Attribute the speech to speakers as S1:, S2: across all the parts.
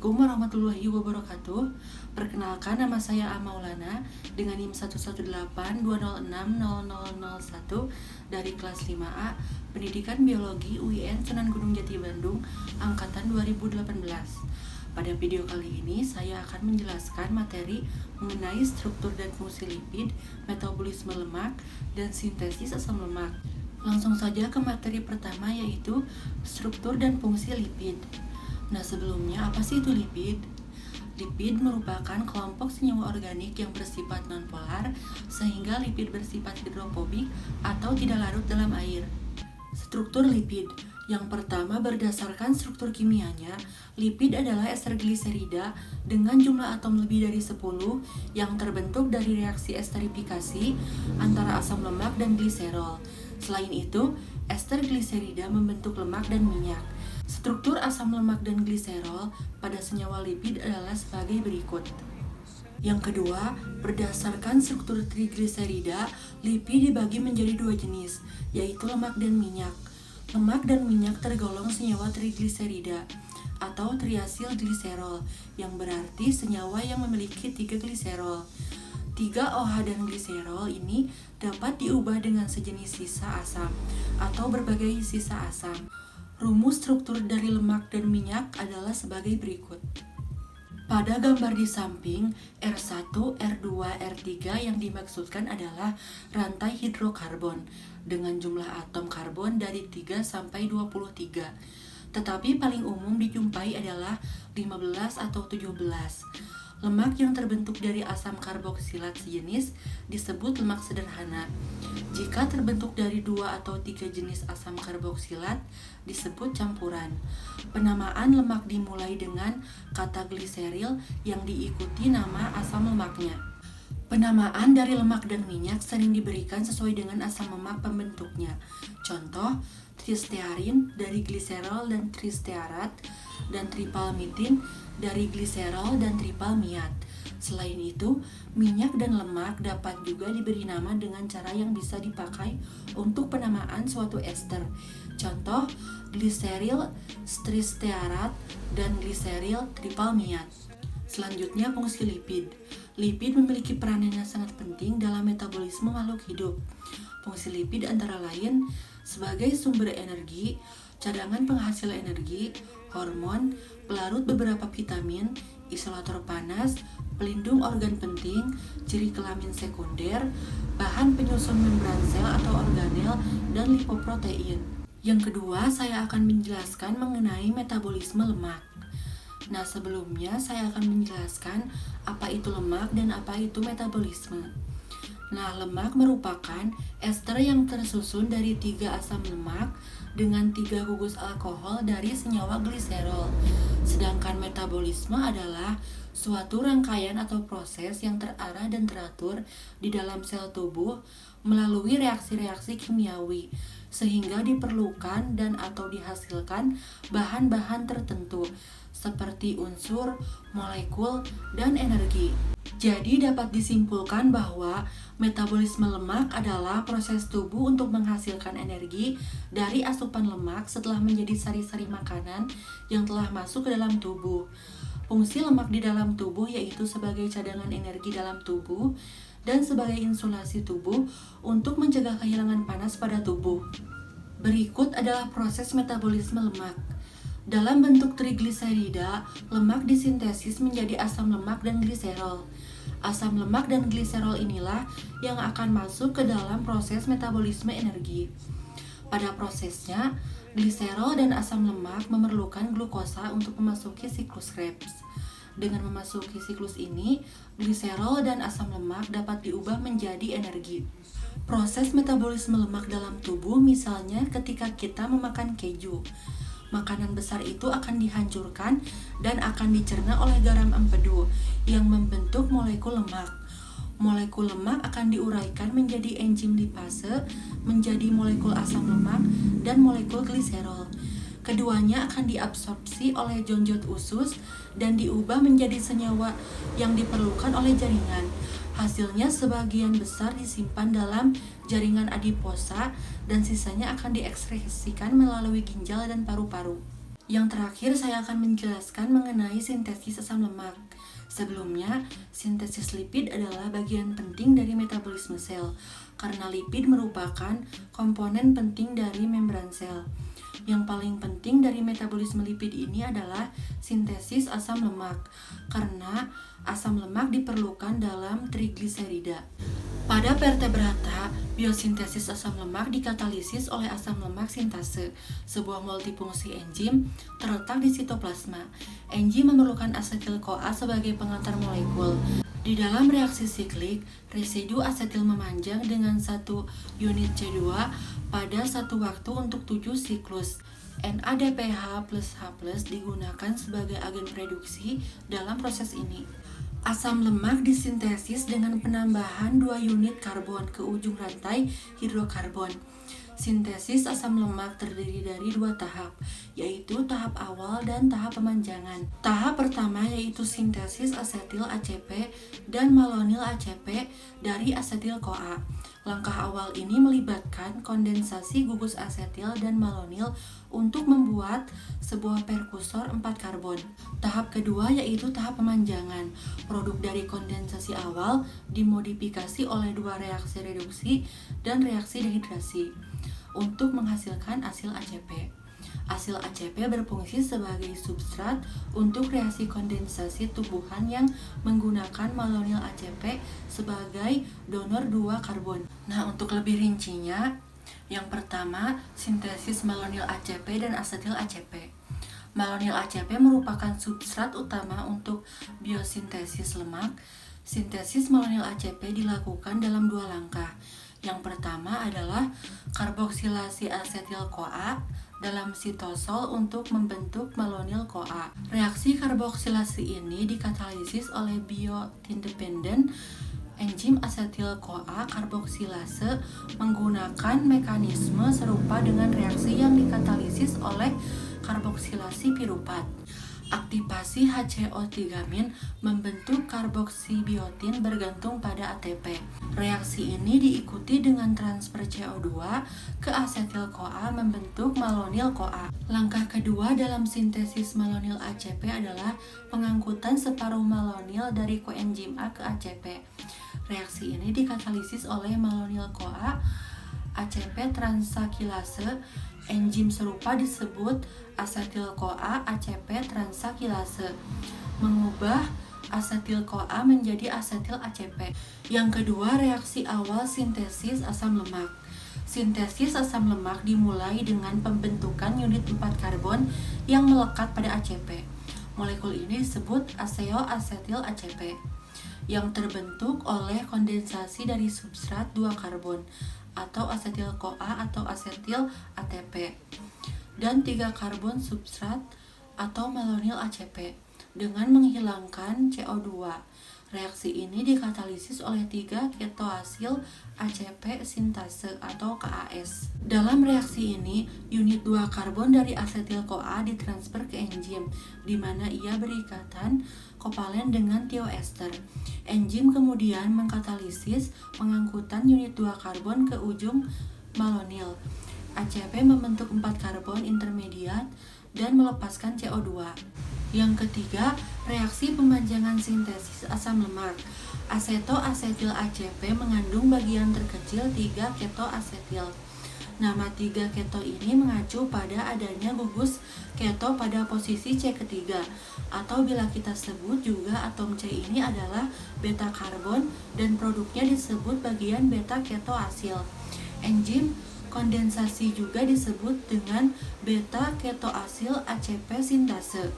S1: Assalamualaikum warahmatullahi wabarakatuh. Perkenalkan, nama saya Amaulana dengan NIM 11820600001 dari kelas 5A Pendidikan Biologi UIN Sunan Gunung Jati Bandung angkatan 2018. Pada video kali ini saya akan menjelaskan materi mengenai struktur dan fungsi lipid, metabolisme lemak, dan sintesis asam lemak. Langsung saja ke materi pertama, yaitu struktur dan fungsi lipid. Nah, sebelumnya apa sih itu lipid? Lipid merupakan kelompok senyawa organik yang bersifat nonpolar, sehingga lipid bersifat hidrofobik atau tidak larut dalam air. Struktur lipid. Yang pertama, berdasarkan struktur kimianya, lipid adalah ester gliserida dengan jumlah atom lebih dari 10 yang terbentuk dari reaksi esterifikasi antara asam lemak dan gliserol. Selain itu, ester gliserida membentuk lemak dan minyak. Struktur asam lemak dan gliserol pada senyawa lipid adalah sebagai berikut. Yang kedua, berdasarkan struktur trigliserida, lipid dibagi menjadi dua jenis, yaitu lemak dan minyak. Lemak dan minyak tergolong senyawa trigliserida atau triasil gliserol, yang berarti senyawa yang memiliki 3 gliserol. 3 OH dan gliserol ini dapat diubah dengan sejenis sisa asam atau berbagai sisa asam. Rumus struktur dari lemak dan minyak adalah sebagai berikut. Pada gambar di samping, R1, R2, R3 yang dimaksudkan adalah rantai hidrokarbon dengan jumlah atom karbon dari 3 sampai 23. Tetapi paling umum dijumpai adalah 15 atau 17. Lemak yang terbentuk dari asam karboksilat sejenis disebut lemak sederhana. Jika terbentuk dari 2 atau 3 jenis asam karboksilat disebut campuran. Penamaan lemak dimulai dengan kata gliseril yang diikuti nama asam lemaknya. Penamaan dari lemak dan minyak sering diberikan sesuai dengan asam lemak pembentuknya. Contoh, tristearin dari gliserol dan tristearat, dan tripalmitin dari gliserol dan tripalmiat. Selain itu, minyak dan lemak dapat juga diberi nama dengan cara yang bisa dipakai untuk penamaan suatu ester. Contoh, gliseril tristearat dan gliseril tripalmiat. Selanjutnya, fungsi lipid. Lipid memiliki peran yang sangat penting dalam metabolisme makhluk hidup. Fungsi lipid antara lain sebagai sumber energi, cadangan penghasil energi, hormon, pelarut beberapa vitamin, isolator panas, pelindung organ penting, ciri kelamin sekunder, bahan penyusun membran sel atau organel, dan lipoprotein. Yang kedua, saya akan menjelaskan mengenai metabolisme lemak. Nah, sebelumnya saya akan menjelaskan apa itu lemak dan apa itu metabolisme. Nah, lemak merupakan ester yang tersusun dari 3 asam lemak dengan 3 gugus alkohol dari senyawa gliserol. Sedangkan metabolisme adalah suatu rangkaian atau proses yang terarah dan teratur di dalam sel tubuh melalui reaksi-reaksi kimiawi, sehingga diperlukan dan atau dihasilkan bahan-bahan tertentu seperti unsur, molekul, dan energi. Jadi dapat disimpulkan bahwa metabolisme lemak adalah proses tubuh untuk menghasilkan energi dari asupan lemak setelah menjadi sari-sari makanan yang telah masuk ke dalam tubuh. Fungsi lemak di dalam tubuh yaitu sebagai cadangan energi dalam tubuh dan sebagai insulasi tubuh untuk mencegah kehilangan panas pada tubuh. Berikut adalah proses metabolisme lemak. Dalam bentuk trigliserida, lemak disintesis menjadi asam lemak dan gliserol. Asam lemak dan gliserol inilah yang akan masuk ke dalam proses metabolisme energi. Pada prosesnya, gliserol dan asam lemak memerlukan glukosa untuk memasuki siklus Krebs. Dengan memasuki siklus ini, gliserol dan asam lemak dapat diubah menjadi energi. Proses metabolisme lemak dalam tubuh misalnya ketika kita memakan keju. Makanan besar itu akan dihancurkan dan akan dicerna oleh garam empedu yang membentuk molekul lemak. Molekul lemak akan diuraikan menjadi enzim lipase, menjadi molekul asam lemak dan molekul gliserol. Keduanya akan diabsorpsi oleh jonjot usus dan diubah menjadi senyawa yang diperlukan oleh jaringan. Hasilnya sebagian besar disimpan dalam jaringan adiposa dan sisanya akan diekskresikan melalui ginjal dan paru-paru. Yang terakhir, saya akan menjelaskan mengenai sintesis asam lemak. Sebelumnya, sintesis lipid adalah bagian penting dari metabolisme sel, karena lipid merupakan komponen penting dari membran sel. Yang paling penting dari metabolisme lipid ini adalah sintesis asam lemak, karena asam lemak diperlukan dalam trigliserida. Pada vertebrata, biosintesis asam lemak dikatalisis oleh asam lemak sintase, sebuah multifungsi enzim terletak di sitoplasma. Enzim memerlukan asetil-CoA sebagai pengantar molekul. Di dalam reaksi siklik, residu asetil memanjang dengan 1 unit C2 pada satu waktu untuk 7 siklus. NADPH plus H digunakan sebagai agen reduksi dalam proses ini. Asam lemak disintesis dengan penambahan 2 unit karbon ke ujung rantai hidrokarbon. Sintesis asam lemak terdiri dari 2 tahap, yaitu tahap awal dan tahap pemanjangan. Tahap pertama yaitu sintesis asetil ACP dan malonil ACP dari asetil-CoA. Langkah awal ini melibatkan kondensasi gugus asetil dan malonil untuk membuat sebuah perkusor 4 karbon. Tahap kedua yaitu tahap pemanjangan. Produk dari kondensasi awal dimodifikasi oleh 2 reaksi reduksi dan reaksi dehidrasi untuk menghasilkan asil ACP. Asil ACP berfungsi sebagai substrat untuk reaksi kondensasi tumbuhan yang menggunakan malonil ACP sebagai donor 2 karbon. Nah, untuk lebih rincinya, yang pertama, sintesis malonil ACP dan asetil ACP. Malonil ACP merupakan substrat utama untuk biosintesis lemak. Sintesis malonil ACP dilakukan dalam 2 langkah. Yang pertama adalah karboksilasi asetil-CoA dalam sitosol untuk membentuk malonil-CoA. Reaksi karboksilasi ini dikatalisis oleh biotin-dependent enzim asetil-CoA karboksilase menggunakan mekanisme serupa dengan reaksi yang dikatalisis oleh karboksilasi piruvat. Aktivasi HCO3- membentuk karboksibiotin bergantung pada ATP. Reaksi ini diikuti dengan transfer CO2 ke asetil-CoA membentuk malonil-CoA. Langkah kedua dalam sintesis malonil ACP adalah pengangkutan separuh malonil dari koenzim A ke ACP. Reaksi ini dikatalisis oleh malonil-CoA ACP transakilase. Enzim serupa disebut asetil-CoA ACP transakilase, mengubah asetil-CoA menjadi asetil ACP. Yang kedua, reaksi awal sintesis asam lemak. Sintesis asam lemak dimulai dengan pembentukan unit 4 karbon yang melekat pada ACP. Molekul ini disebut aseoasetil ACP, yang terbentuk oleh kondensasi dari substrat 2 karbon atau asetil-CoA atau asetil ATP dan 3 karbon substrat atau malonil ACP dengan menghilangkan CO2. Reaksi ini dikatalisis oleh 3 ketoasil ACP sintase atau KAS. Dalam reaksi ini, unit 2 karbon dari asetil-CoA ditransfer ke enzim, di mana ia berikatan kovalen dengan tioester. Enzim kemudian mengkatalisis pengangkutan unit 2 karbon ke ujung malonil. ACP membentuk 4 karbon intermediat dan melepaskan CO2. Yang ketiga, reaksi pemanjangan sintesis asam lemak. Asetoasetil ACP mengandung bagian terkecil 3 ketoasetil. Nama 3 keto ini mengacu pada adanya gugus keto pada posisi C ketiga, atau bila kita sebut juga atom C ini adalah beta karbon dan produknya disebut bagian beta ketoasil. Enzim kondensasi juga disebut dengan beta ketoasil ACP sintase.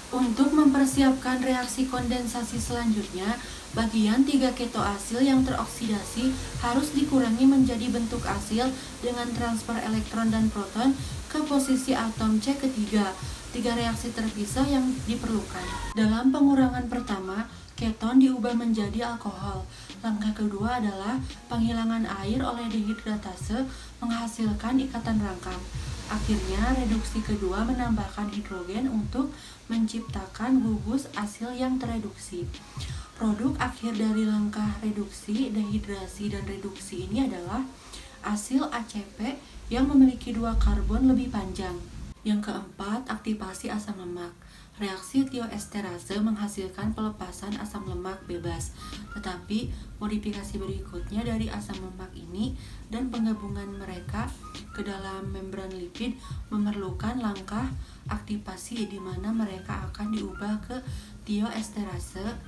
S1: Untuk mempersiapkan reaksi kondensasi selanjutnya, bagian 3 ketoasil yang teroksidasi harus dikurangi menjadi bentuk asil dengan transfer elektron dan proton ke posisi atom C ketiga. 3 reaksi terpisah yang diperlukan. Dalam pengurangan pertama, keton diubah menjadi alkohol. Langkah kedua adalah penghilangan air oleh dehidratase menghasilkan ikatan rangkap. Akhirnya, reduksi kedua menambahkan hidrogen untuk menciptakan gugus asil yang tereduksi. Produk akhir dari langkah reduksi, dehidrasi, dan reduksi ini adalah asil ACP yang memiliki 2 karbon lebih panjang. Yang keempat, aktivasi asam lemak. Reaksi tioesterase menghasilkan pelepasan asam lemak bebas, tetapi modifikasi berikutnya dari asam lemak ini dan penggabungan mereka ke dalam membran lipid memerlukan langkah aktivasi di mana mereka akan diubah ke tioesterase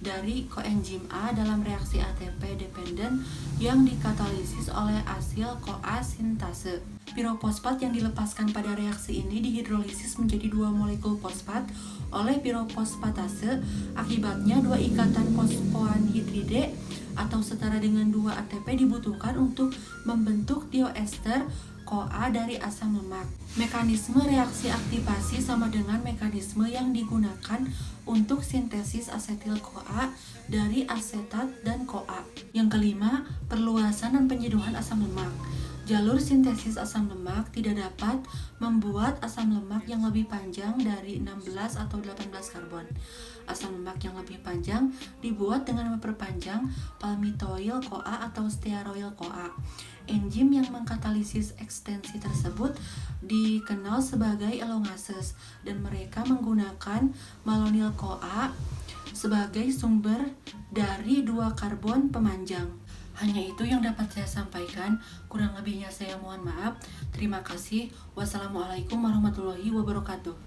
S1: dari koenzim A dalam reaksi ATP dependen yang dikatalisis oleh asil CoA sintase. Pirofosfat yang dilepaskan pada reaksi ini dihidrolisis menjadi 2 molekul fosfat oleh pirofosfatase. Akibatnya 2 ikatan fosfoanhidride atau setara dengan 2 ATP dibutuhkan untuk membentuk tioester CoA dari asam lemak. Mekanisme reaksi aktivasi sama dengan mekanisme yang digunakan untuk sintesis asetil CoA dari asetat dan CoA. Yang kelima, perluasan dan penjenuhan asam lemak. Jalur sintesis asam lemak tidak dapat membuat asam lemak yang lebih panjang dari 16 atau 18 karbon. Asam lemak yang lebih panjang dibuat dengan memperpanjang palmitoyl-CoA atau stearoyl-CoA. Enzim yang mengkatalisis ekstensi tersebut dikenal sebagai elongases dan mereka menggunakan malonyl-CoA sebagai sumber dari 2 karbon pemanjang. Hanya itu yang dapat saya sampaikan, kurang lebihnya saya mohon maaf. Terima kasih. Wassalamualaikum warahmatullahi wabarakatuh.